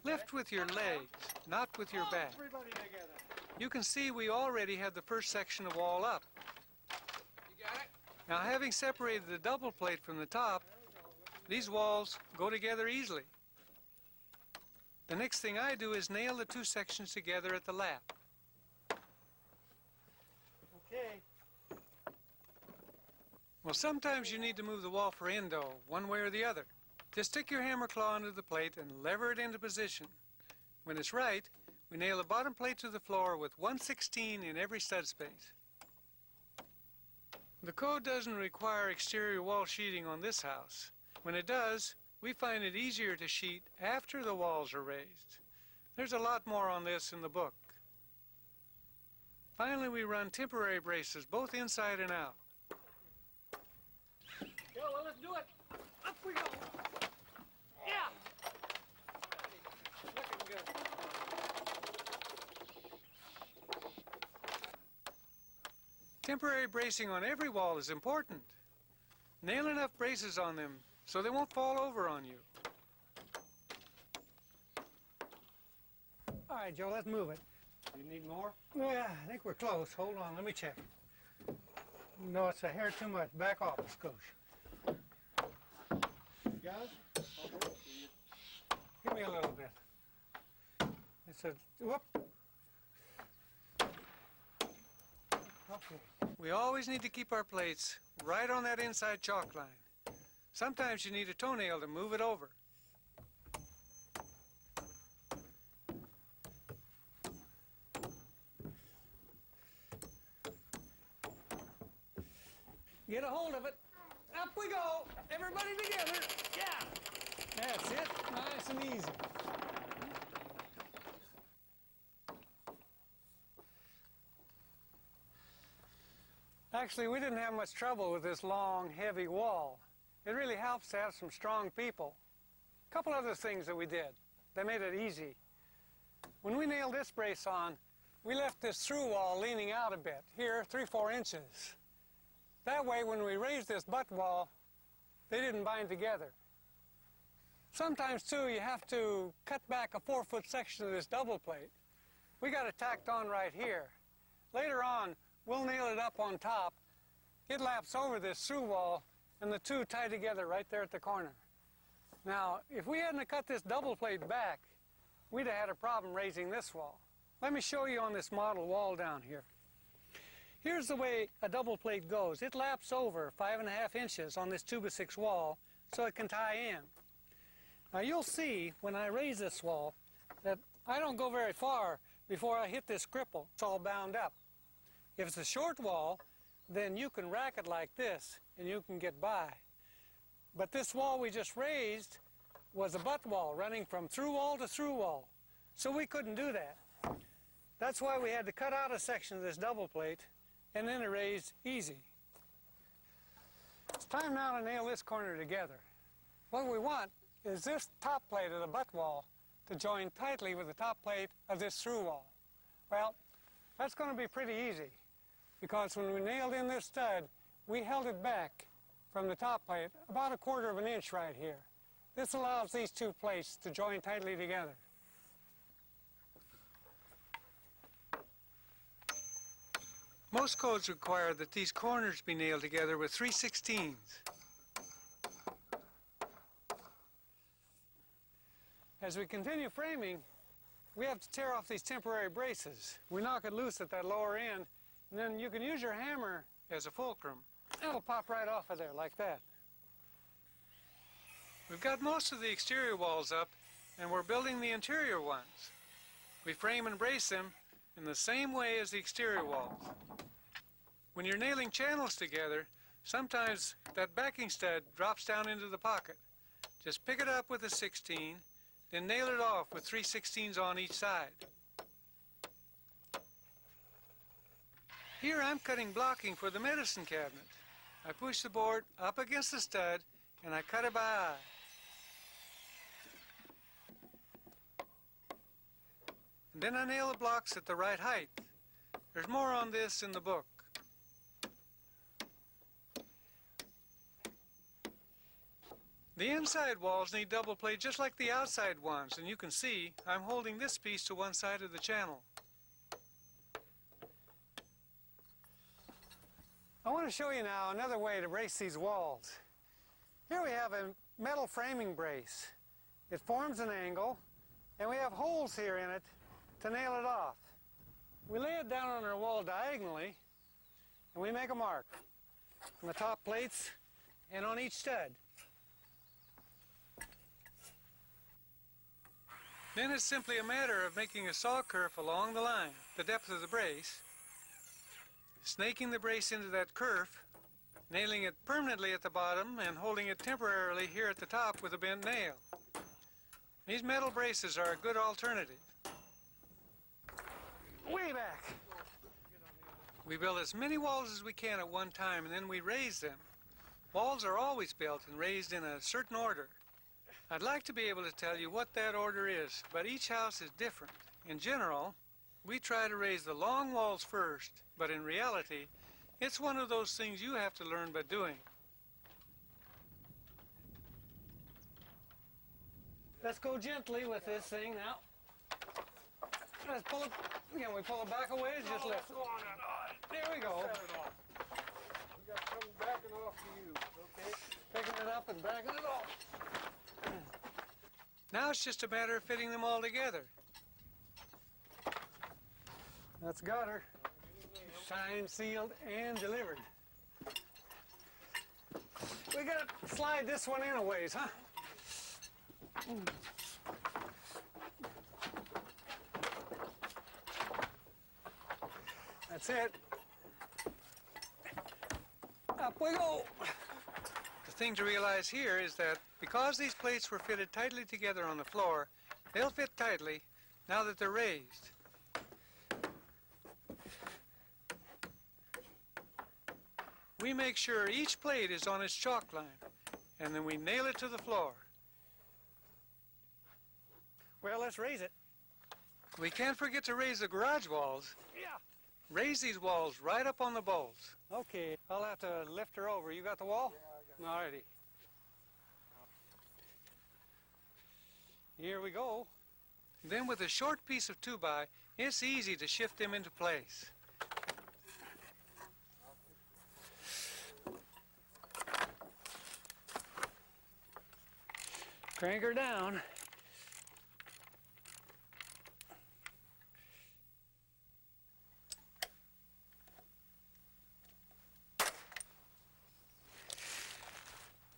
Lift with your legs, not with your back. You can see we already have the first section of wall up. Now, having separated the double plate from the top, these walls go together easily. The next thing I do is nail the 2 sections together at the lap. Okay. Well, sometimes you need to move the wall for endo, one way or the other. Just stick your hammer claw under the plate and lever it into position. When it's right, we nail the bottom plate to the floor with 1/16 in every stud space. The code doesn't require exterior wall sheeting on this house. When it does, we find it easier to sheet after the walls are raised. There's a lot more on this in the book. Finally, we run temporary braces, both inside and out. Yeah, well, let's do it. Up we go. Yeah. Looking good. Temporary bracing on every wall is important. Nail enough braces on them so they won't fall over on you. All right, Joe, let's move it. You need more? Yeah, I think we're close. Hold on, let me check. No, it's a hair too much. Back off a skosh. Guys? Give me a little bit. It's a, whoop. Okay. We always need to keep our plates right on that inside chalk line. Sometimes you need a toenail to move it over. Get a hold of it. Up we go. Everybody together. Yeah. That's it. Nice and easy. Actually, we didn't have much trouble with this long, heavy wall. It really helps to have some strong people. A couple other things that we did that made it easy. When we nailed this brace on, we left this through wall leaning out a bit, here 3-4 inches. That way, when we raised this butt wall, they didn't bind together. Sometimes, too, you have to cut back a 4-foot section of this double plate. We got it tacked on right here. Later on, we'll nail it up on top. It laps over this through wall, and the two tie together right there at the corner. Now, if we hadn't cut this double plate back, we'd have had a problem raising this wall. Let me show you on this model wall down here. Here's the way a double plate goes. It laps over 5.5 inches on this 2x6 wall so it can tie in. Now you'll see when I raise this wall that I don't go very far before I hit this cripple. It's all bound up. If it's a short wall, then you can rack it like this and you can get by. But this wall we just raised was a butt wall running from through wall to through wall. So we couldn't do that. That's why we had to cut out a section of this double plate and then erase easy. It's time now to nail this corner together. What we want is this top plate of the butt wall to join tightly with the top plate of this through wall. Well, that's going to be pretty easy because when we nailed in this stud, we held it back from the top plate about 1/4 inch right here. This allows these two plates to join tightly together. Most codes require that these corners be nailed together with 3/16. As we continue framing, we have to tear off these temporary braces. We knock it loose at that lower end, and then you can use your hammer as a fulcrum. It'll pop right off of there like that. We've got most of the exterior walls up, and we're building the interior ones. We frame and brace them in the same way as the exterior walls. When you're nailing channels together, sometimes that backing stud drops down into the pocket. Just pick it up with a 16, then nail it off with 3/16 on each side. Here I'm cutting blocking for the medicine cabinet. I push the board up against the stud and I cut it by eye. And then I nail the blocks at the right height. There's more on this in the book. The inside walls need double plate just like the outside ones, and you can see I'm holding this piece to one side of the channel. I want to show you now another way to brace these walls. Here we have a metal framing brace. It forms an angle, and we have holes here in it to nail it off. We lay it down on our wall diagonally, and we make a mark on the top plates and on each stud. Then it's simply a matter of making a saw kerf along the line, the depth of the brace, snaking the brace into that kerf, nailing it permanently at the bottom and holding it temporarily here at the top with a bent nail. These metal braces are a good alternative. Way back. We build as many walls as we can at one time and then we raise them. Walls are always built and raised in a certain order. I'd like to be able to tell you what that order is, but each house is different. In general, we try to raise the long walls first, but in reality, it's one of those things you have to learn by doing. Let's go gently with this thing now. Let's pull it, again, we pull it back a ways, just lift it. There we go. We got something backing off to you, okay? Picking it up and backing it off. Now it's just a matter of fitting them all together. That's got her. signed, sealed, and delivered. We gotta slide this one in a ways, huh? That's it. Up we go. The thing to realize here is that because these plates were fitted tightly together on the floor, they'll fit tightly now that they're raised. We make sure each plate is on its chalk line, and then we nail it to the floor. Well, let's raise it. We can't forget to raise the garage walls. Yeah. Raise these walls right up on the bolts. Okay, I'll have to lift her over. You got the wall? Yeah, I got it. Alrighty. Here we go. Then with a short piece of 2x, it's easy to shift them into place. Crank her down.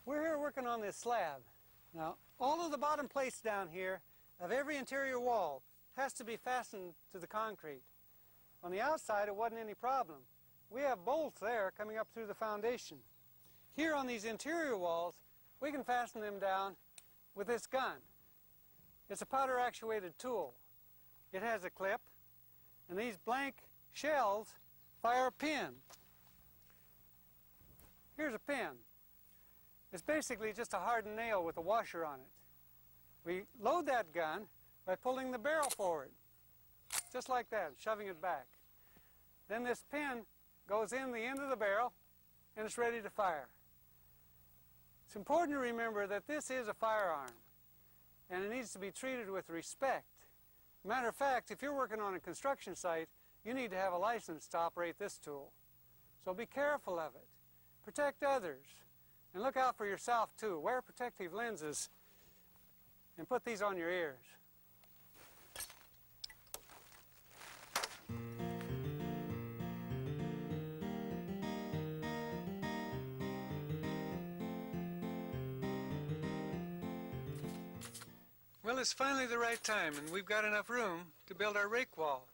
We're here working on this slab. Now, all of the bottom plates down here of every interior wall has to be fastened to the concrete. On the outside, it wasn't any problem. We have bolts there coming up through the foundation. Here on these interior walls, we can fasten them down with this gun. It's a powder actuated tool. It has a clip, and these blank shells fire a pin. Here's a pin. It's basically just a hardened nail with a washer on it. We load that gun by pulling the barrel forward, just like that, shoving it back. Then this pin goes in the end of the barrel, and it's ready to fire. It's important to remember that this is a firearm, and it needs to be treated with respect. Matter of fact, if you're working on a construction site, you need to have a license to operate this tool. So be careful of it. Protect others. And look out for yourself, too. Wear protective lenses and put these on your ears. Well, it's finally the right time, and we've got enough room to build our rake wall.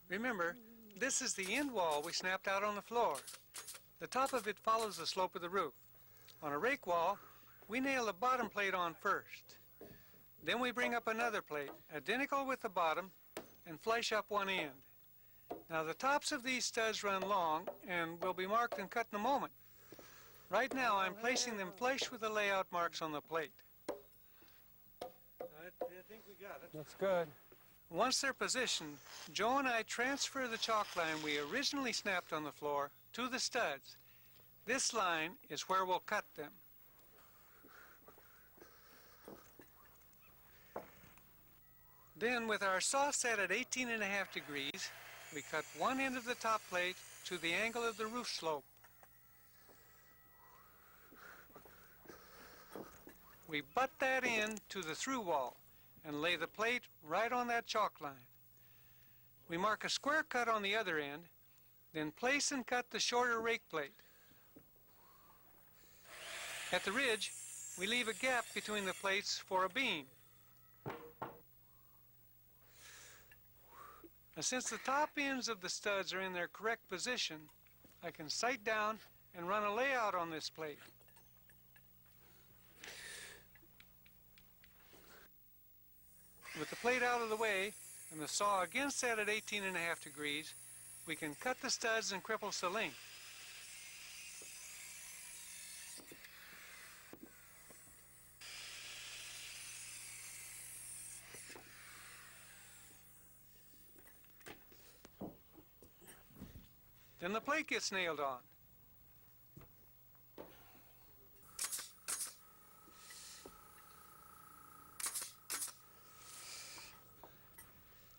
Remember, this is the end wall we snapped out on the floor. The top of it follows the slope of the roof. On a rake wall, we nail the bottom plate on first. Then we bring up another plate, identical with the bottom, and flush up one end. Now the tops of these studs run long and will be marked and cut in a moment. Right now I'm placing them flush with the layout marks on the plate. I think we got it. Looks good. Once they're positioned, Joe and I transfer the chalk line we originally snapped on the floor to the studs. This line is where we'll cut them. Then with our saw set at 18.5 degrees, we cut one end of the top plate to the angle of the roof slope. We butt that in to the through wall and lay the plate right on that chalk line. We mark a square cut on the other end, then place and cut the shorter rake plate. At the ridge, we leave a gap between the plates for a beam. Now, since the top ends of the studs are in their correct position, I can sight down and run a layout on this plate. With the plate out of the way and the saw again set at 18.5 degrees, we can cut the studs and cripples the length. Then the plate gets nailed on.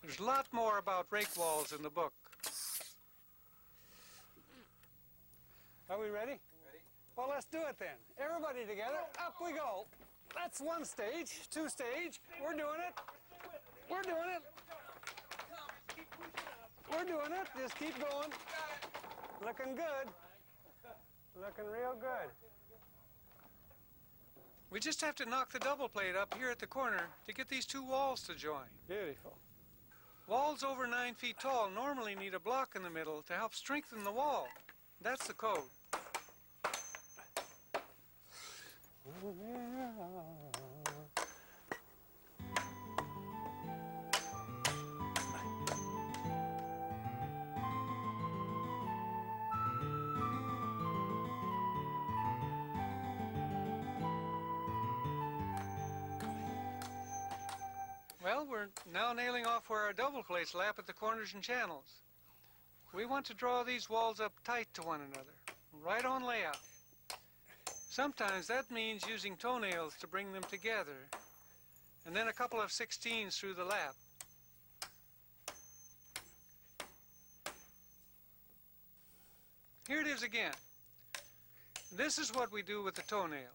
There's a lot more about rake walls in the book. Are we ready? Ready. Well, let's do it then. Everybody together, up we go. That's one stage, two stage. We're doing it. We're doing it. We're doing it. Just keep going. Looking good. Looking real good. We just have to knock the double plate up here at the corner to get these two walls to join. Beautiful. Walls over 9 feet tall normally need a block in the middle to help strengthen the wall. That's the code. Well, we're now nailing off where our double plates lap at the corners and channels. We want to draw these walls up tight to one another, right on layout. Sometimes that means using toenails to bring them together, and then a couple of 16s through the lap. Here it is again. This is what we do with the toenail.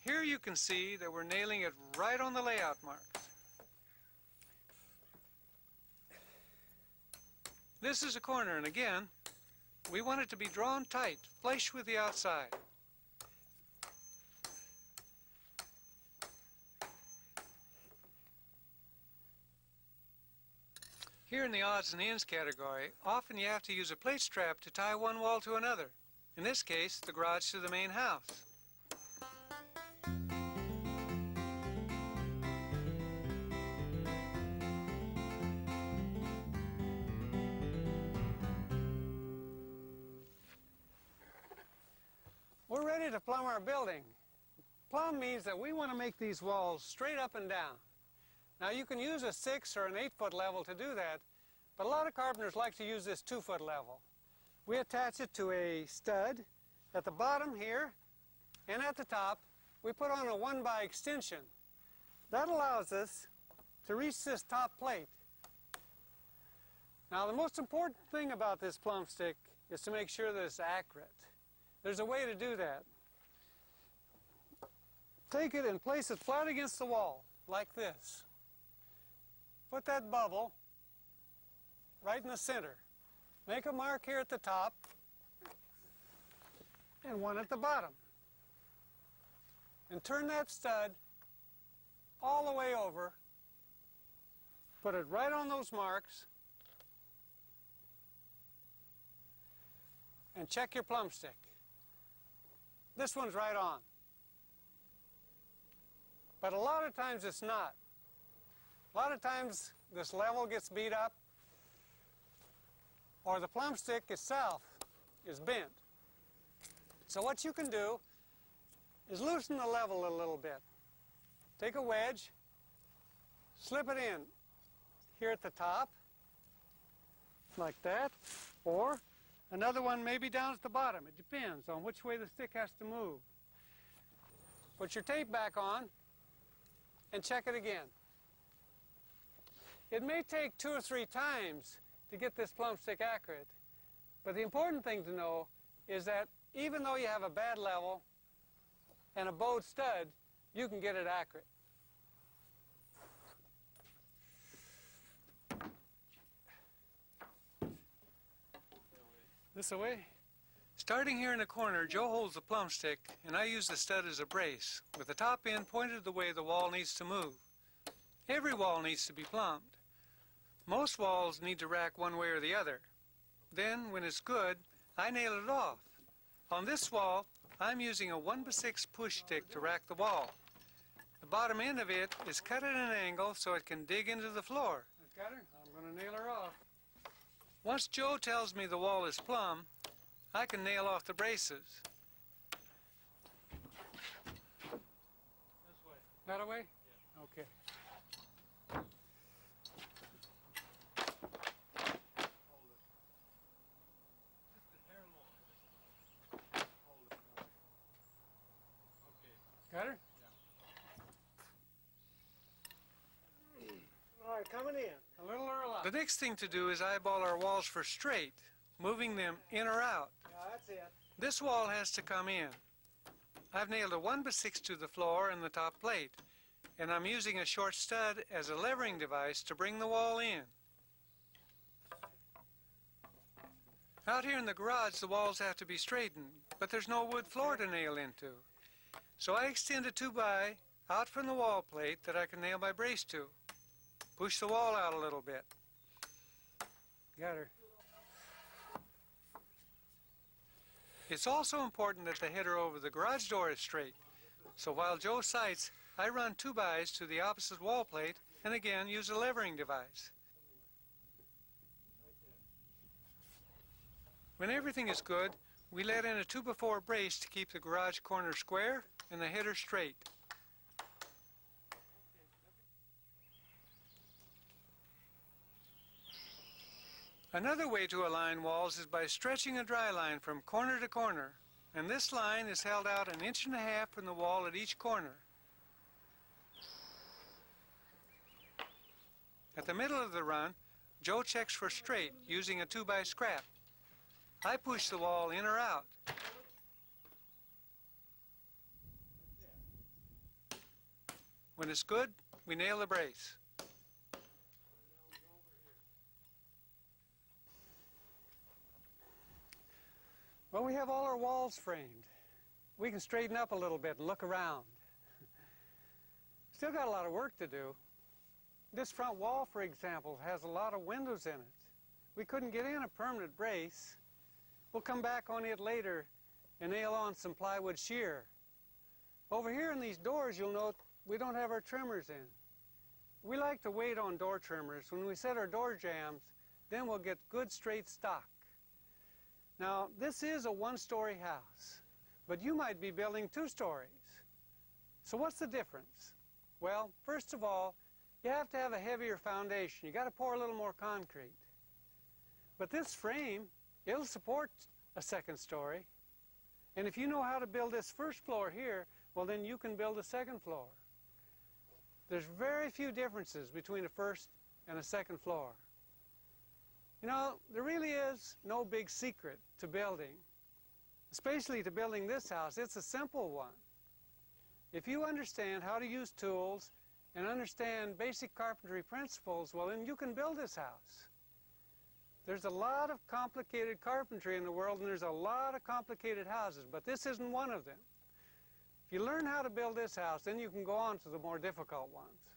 Here you can see that we're nailing it right on the layout marks. This is a corner, and again, we want it to be drawn tight, flush with the outside. Here in the odds and ends category, often you have to use a plate strap to tie one wall to another. In this case, the garage to the main house. We're ready to plumb our building. Plumb means that we want to make these walls straight up and down. Now you can use a 6 or an 8-foot level to do that, but a lot of carpenters like to use this 2-foot level. We attach it to a stud at the bottom here, and at the top we put on a 1x extension. That allows us to reach this top plate. Now the most important thing about this plumb stick is to make sure that it's accurate. There's a way to do that. Take it and place it flat against the wall, like this. Put that bubble right in the center. Make a mark here at the top and one at the bottom. And turn that stud all the way over. Put it right on those marks. And check your plumb stick. This one's right on. But a lot of times it's not. A lot of times this level gets beat up, or the plumb stick itself is bent. So what you can do is loosen the level a little bit. Take a wedge, slip it in here at the top, like that, or another one maybe down at the bottom. It depends on which way the stick has to move. Put your tape back on and check it again. It may take 2 or 3 times to get this plumb stick accurate, but the important thing to know is that even though you have a bad level and a bowed stud, you can get it accurate. This away? Starting here in the corner, Joe holds the plumb stick, and I use the stud as a brace, with the top end pointed the way the wall needs to move. Every wall needs to be plumbed. Most walls need to rack one way or the other. Then, when it's good, I nail it off. On this wall, I'm using a 1x6 push stick to rack the wall. The bottom end of it is cut at an angle so it can dig into the floor. Got her? I'm going to nail her off. Once Joe tells me the wall is plumb, I can nail off the braces. This way. That away? Yeah. Okay. Hold it. Just a hair long. Just hold it more. Okay. Got her? Yeah. All right, coming in. A little or a lot? The next thing to do is eyeball our walls for straight, moving them in or out. Yeah, that's it. This wall has to come in. I've nailed a 1x6 to the floor and the top plate. and I'm using a short stud as a levering device to bring the wall in. Out here in the garage, the walls have to be straightened, but there's no wood floor to nail into. So I extend a 2x out from the wall plate that I can nail my brace to. Push the wall out a little bit. Got her. It's also important that the header over the garage door is straight. So while Joe sights, I run 2x to the opposite wall plate and again use a levering device. When everything is good, we let in a 2x4 brace to keep the garage corner square and the header straight. Another way to align walls is by stretching a dry line from corner to corner, and this line is held out 1.5 inches from the wall at each corner. At the middle of the run, Joe checks for straight using a 2x scrap. I push the wall in or out. When it's good, we nail the brace. Well, we have all our walls framed. We can straighten up a little bit and look around. Still got a lot of work to do. This front wall, for example, has a lot of windows in it. We couldn't get in a permanent brace. We'll come back on it later and nail on some plywood shear. Over here in these doors, you'll note we don't have our trimmers in. We like to wait on door trimmers. When we set our door jambs, then we'll get good straight stock. Now, this is a one-story house, but you might be building 2 stories. So what's the difference? Well, first of all, you have to have a heavier foundation. You got to pour a little more concrete. But this frame, it'll support a 2nd story. And if you know how to build this 1st floor here, well, then you can build a 2nd floor. There's very few differences between a 1st and a 2nd floor. You know, there really is no big secret to building, especially to building this house. It's a simple one. If you understand how to use tools and understand basic carpentry principles, well, then you can build this house. There's a lot of complicated carpentry in the world, and there's a lot of complicated houses, but this isn't one of them. If you learn how to build this house, then you can go on to the more difficult ones.